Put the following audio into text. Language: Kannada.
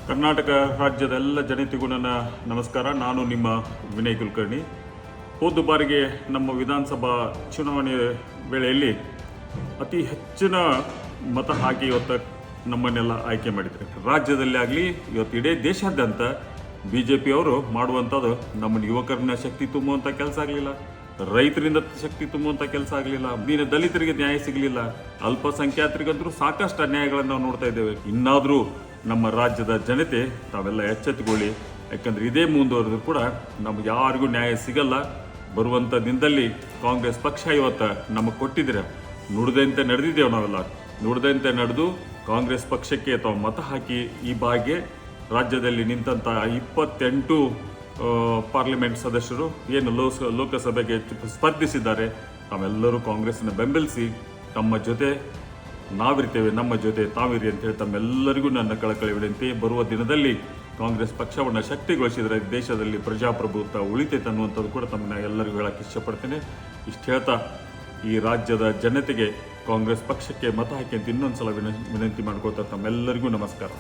ಕರ್ನಾಟಕ ರಾಜ್ಯದ ಎಲ್ಲ ಜನತೆಗೂ ನನ್ನ ನಮಸ್ಕಾರ. ನಾನು ನಿಮ್ಮ ವಿನಯ್ ಕುಲಕರ್ಣಿ. ಹೋದ ಬಾರಿಗೆ ನಮ್ಮ ವಿಧಾನಸಭಾ ಚುನಾವಣೆ ವೇಳೆಯಲ್ಲಿ ಅತಿ ಹೆಚ್ಚಿನ ಮತ ಹಾಕಿ ಇವತ್ತು ನಮ್ಮನ್ನೆಲ್ಲ ಆಯ್ಕೆ ಮಾಡಿದ್ದಾರೆ. ರಾಜ್ಯದಲ್ಲಿ ಆಗಲಿ ಇವತ್ತು ಇಡೀ ದೇಶಾದ್ಯಂತ BJP ಅವರು ಮಾಡುವಂಥದ್ದು ನಮ್ಮನ್ನು ಯುವಕರನ್ನ ಶಕ್ತಿ ತುಂಬುವಂಥ ಕೆಲಸ ಆಗಲಿಲ್ಲ, ರೈತರಿಂದ ಶಕ್ತಿ ತುಂಬುವಂಥ ಕೆಲಸ ಆಗಲಿಲ್ಲ, ದೀನ ದಲಿತರಿಗೆ ನ್ಯಾಯ ಸಿಗಲಿಲ್ಲ, ಅಲ್ಪಸಂಖ್ಯಾತರಿಗಂತೂ ಸಾಕಷ್ಟು ಅನ್ಯಾಯಗಳನ್ನು ನಾವು ನೋಡ್ತಾ ಇದ್ದೇವೆ. ಇನ್ನಾದರೂ ನಮ್ಮ ರಾಜ್ಯದ ಜನತೆ ತಾವೆಲ್ಲ ಎಚ್ಚೆತ್ತುಕೊಳ್ಳಿ. ಯಾಕಂದರೆ ಇದೇ ಮುಂದುವರೆದ್ರು ಕೂಡ ನಮ್ಗೆ ಯಾರಿಗೂ ನ್ಯಾಯ ಸಿಗಲ್ಲ. ಬರುವಂಥ ದಿನದಲ್ಲಿ ಕಾಂಗ್ರೆಸ್ ಪಕ್ಷ ಇವತ್ತು ನಮಗೆ ಕೊಟ್ಟಿದ್ರೆ ನುಡಿದಂತೆ ನಡೆದಿದ್ದೇವೆ. ನಾವೆಲ್ಲ ನುಡಿದಂತೆ ನಡೆದು ಕಾಂಗ್ರೆಸ್ ಪಕ್ಷಕ್ಕೆ ತಾವು ಮತ ಹಾಕಿ ಈ ಬಾರಿಗೆ ರಾಜ್ಯದಲ್ಲಿ ನಿಂತಹ 28 ಪಾರ್ಲಿಮೆಂಟ್ ಸದಸ್ಯರು ಏನು ಲೋಕಸಭೆಗೆ ಸ್ಪರ್ಧಿಸಿದ್ದಾರೆ, ತಾವೆಲ್ಲರೂ ಕಾಂಗ್ರೆಸ್ನ ಬೆಂಬಲಿಸಿ ತಮ್ಮ ಜೊತೆ ನಾವಿರ್ತೇವೆ, ನಮ್ಮ ಜೊತೆ ತಾವಿರಿ ಅಂತೇಳಿ ತಮ್ಮೆಲ್ಲರಿಗೂ ನನ್ನ ಕಳಕಳಿ ವಿನಂತಿ. ಬರುವ ದಿನದಲ್ಲಿ ಕಾಂಗ್ರೆಸ್ ಪಕ್ಷವನ್ನು ಶಕ್ತಿಗೊಳಿಸಿದರೆ ದೇಶದಲ್ಲಿ ಪ್ರಜಾಪ್ರಭುತ್ವ ಉಳಿತೈತೆ ಅನ್ನುವಂಥದ್ದು ಕೂಡ ತಮ್ಮನ್ನ ಎಲ್ಲರಿಗೂ ಹೇಳಕ್ಕೆ ಇಷ್ಟಪಡ್ತೇನೆ. ಇಷ್ಟು ಹೇಳ್ತಾ ಈ ರಾಜ್ಯದ ಜನತೆಗೆ ಕಾಂಗ್ರೆಸ್ ಪಕ್ಷಕ್ಕೆ ಮತ ಹಾಕಿ ಅಂತ ಇನ್ನೊಂದು ಸಲ ವಿನಂತಿ ಮಾಡ್ಕೊಳ್ತಾ ತಮ್ಮೆಲ್ಲರಿಗೂ ನಮಸ್ಕಾರ.